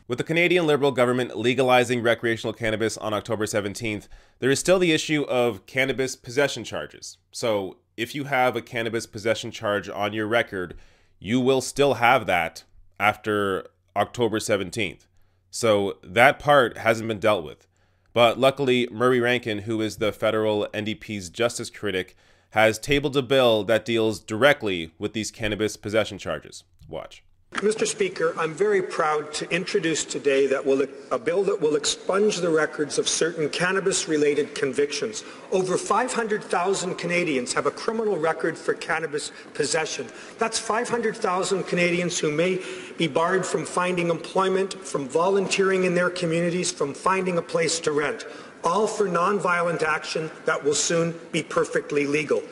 With the Canadian Liberal government legalizing recreational cannabis on October 17th, there is still the issue of cannabis possession charges. So if you have a cannabis possession charge on your record, you will still have that after October 17th. So that part hasn't been dealt with. But luckily, Murray Rankin, who is the federal NDP's justice critic, has tabled a bill that deals directly with these cannabis possession charges. Watch. Mr. Speaker, I'm very proud to introduce today a bill that will expunge the records of certain cannabis-related convictions. Over 500,000 Canadians have a criminal record for cannabis possession. That's 500,000 Canadians who may be barred from finding employment, from volunteering in their communities, from finding a place to rent, all for nonviolent action that will soon be perfectly legal.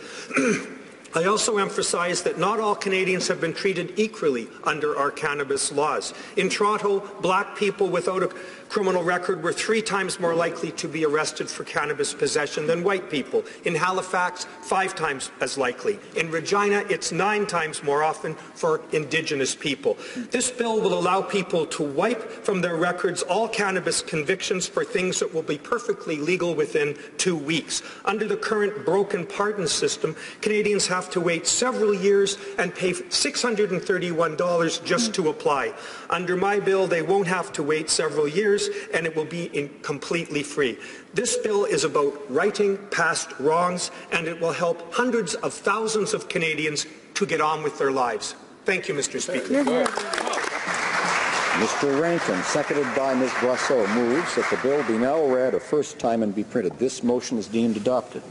I also emphasize that not all Canadians have been treated equally under our cannabis laws. In Toronto, black people without a criminal record were 3 times more likely to be arrested for cannabis possession than white people. In Halifax, 5 times as likely. In Regina, it's 9 times more often for Indigenous people. This bill will allow people to wipe from their records all cannabis convictions for things that will be perfectly legal within 2 weeks. Under the current broken pardon system, Canadians have to wait several years and pay $631 just to apply. Under my bill, they won't have to wait several years, and it will be completely free. This bill is about righting past wrongs, and it will help hundreds of thousands of Canadians to get on with their lives. Thank you, Mr. Speaker. Mr. Rankin, seconded by Ms. Boisseau, moves that the bill be now read a first time and be printed. This motion is deemed adopted.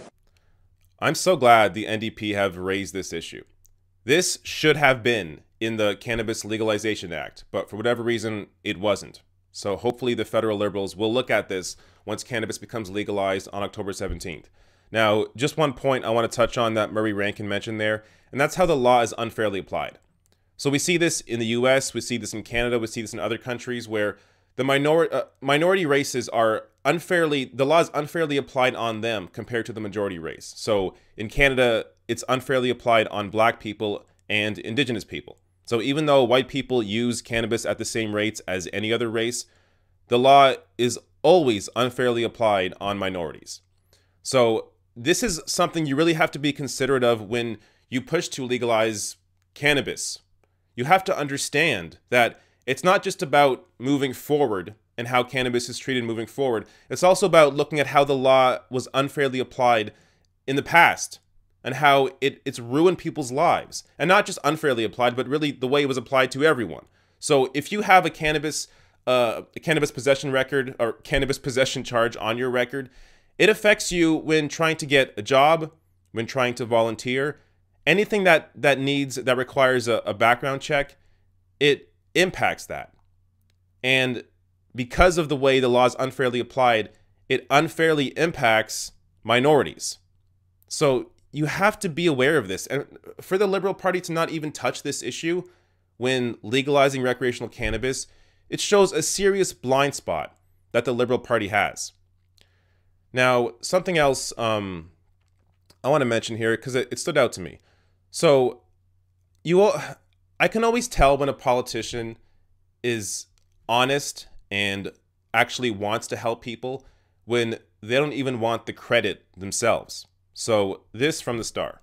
I'm so glad the NDP have raised this issue. This should have been in the Cannabis Legalization Act, but for whatever reason, it wasn't. So hopefully the federal Liberals will look at this once cannabis becomes legalized on October 17th. Now, just one point I want to touch on that Murray Rankin mentioned there, and that's how the law is unfairly applied. So we see this in the US, we see this in Canada, we see this in other countries where the minority races are the law is unfairly applied on them compared to the majority race. So in Canada, it's unfairly applied on black people and Indigenous people. So even though white people use cannabis at the same rates as any other race, the law is always unfairly applied on minorities. So this is something you really have to be considerate of when you push to legalize cannabis. You have to understand that it's not just about moving forward and how cannabis is treated moving forward. It's also about looking at how the law was unfairly applied in the past and how it's ruined people's lives. And not just unfairly applied, but really the way it was applied to everyone. So if you have a cannabis possession record or cannabis possession charge on your record, it affects you when trying to get a job, when trying to volunteer, anything that requires a background check, it impacts that. And because of the way the law is unfairly applied, it unfairly impacts minorities. So you have to be aware of this. And for the Liberal Party to not even touch this issue when legalizing recreational cannabis, it shows a serious blind spot that the Liberal Party has. Now, something else I want to mention here because it stood out to me. So I can always tell when a politician is honest and actually wants to help people when they don't even want the credit themselves. So this from the Star.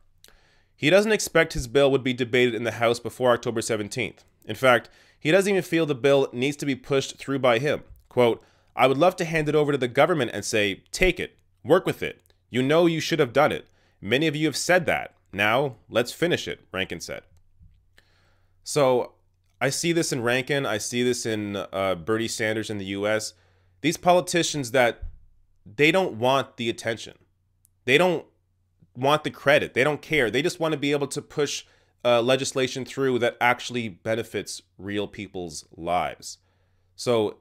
He doesn't expect his bill would be debated in the House before October 17th. In fact, he doesn't even feel the bill needs to be pushed through by him. Quote, "I would love to hand it over to the government and say, take it, work with it. You know you should have done it. Many of you have said that. Now, let's finish it," Rankin said. So I see this in Rankin. I see this in Bernie Sanders in the US. These politicians that they don't want the attention. They don't want the credit. They don't care. They just want to be able to push legislation through that actually benefits real people's lives. So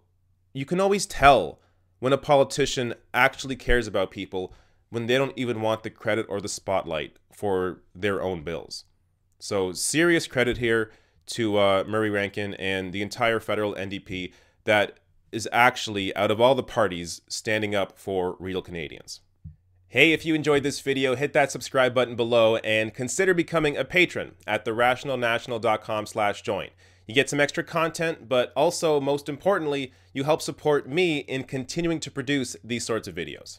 you can always tell when a politician actually cares about people when they don't even want the credit or the spotlight for their own bills. So serious credit here to Murray Rankin and the entire federal NDP that is actually, out of all the parties, standing up for real Canadians. Hey, if you enjoyed this video, hit that subscribe button below and consider becoming a patron at therationalnational.com/join. You get some extra content, but also, most importantly, you help support me in continuing to produce these sorts of videos.